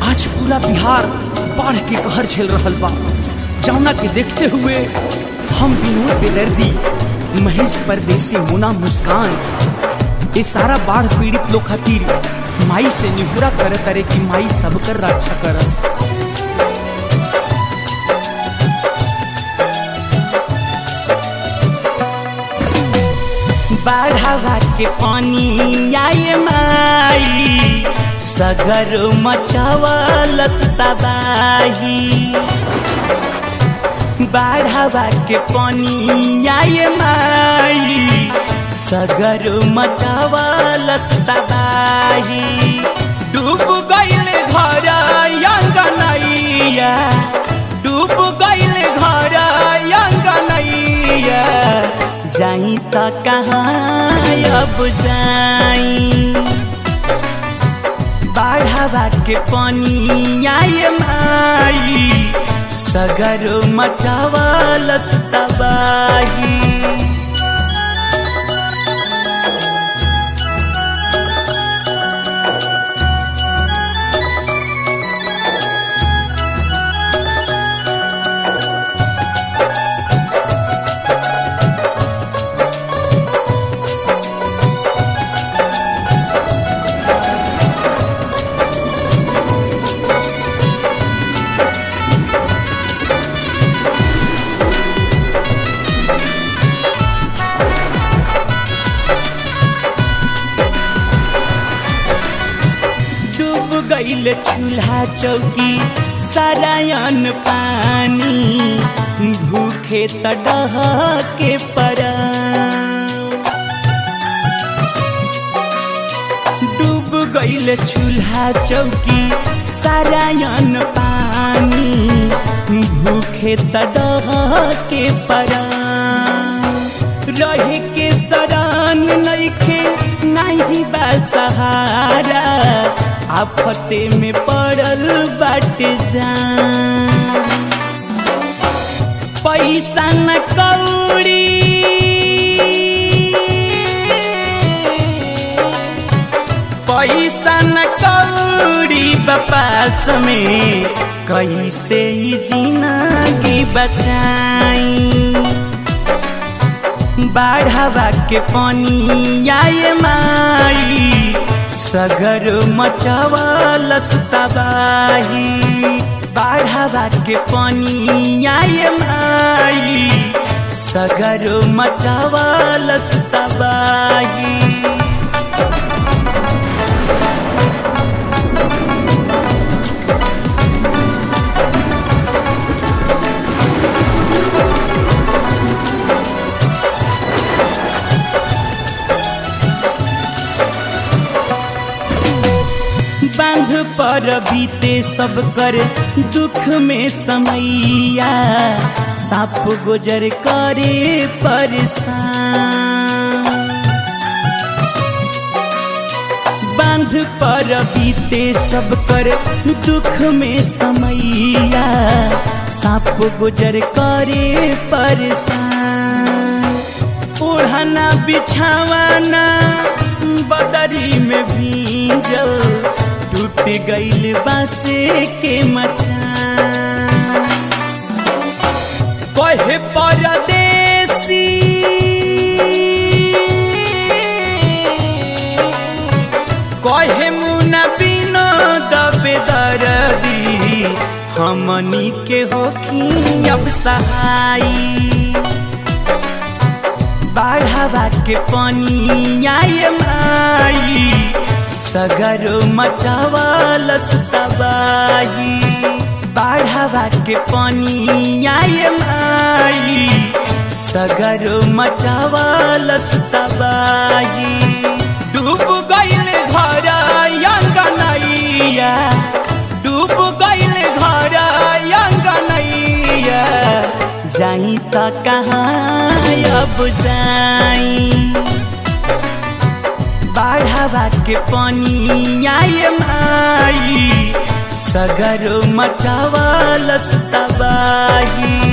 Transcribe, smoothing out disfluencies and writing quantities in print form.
आज पूरा बिहार बाढ़ के कहर झेल रहल बा, जौना के देखते हुए हम विनोद बेदर्दी, महेश परदेसी, मुना मुस्कान ये सारा बाढ़ पीड़ित लोग खातिर माई से निहुरा करत तारे कि माई सबकर रक्षा करस। बाढ़वा के पानी आए माई सगर मचावलस तबाही। बाढ़वा के पानी आए माई सगर मचावलस तबाही। डूब गइल घर अंगनैया, डूब गइल घर अंगनैया, जाई त कहाँ अब जाई। बाढ़वा के पानी आए माई सगर मचावलस तबाही। गइल चूल्हा चौकी सरायन पानी, भूखे त डहके पड़ा। डूब गइल चूल्हा चौकी सरायन पानी, भूखे त डहके पड़ा। रहे के सरान नइखे नाही बा सहारा, आफते में पड़ल बाटे जान। पैसा न कौड़ी पैसा न कौड़ी बपास में, कैसे ही जिंदगी बचाई। बाढ़वा के पानी आए माई सगर मचावलस तबाही। बाढ़वा के पानी आए माई सगर मचावलस तबाही। बांध पर बीते सब कर दुख में समैया, साप गुजर करे परेशान। बांध पर बीते सब कर दुख में समैया, साप गुजर करे परेशान। ओढ़ना बिछावाना बदरी में भींजल, टूट गइल बासे के मचान। कहे परदेसी कहे मुना विनोद बेदर्दी, हमनी के होखी अब सहाई। बाढ़वा के पानी आए माई सगर मचावलस तबाही। बाढ़वा के पानी आए माई सगर मचावलस तबाही। डूब गइल घर अंगनैया, डूब गइल घर अंगनैया, जाई त कहाँ अब जाई। बाढ़वा के पानी आए माई सगर मचावलस तबाही।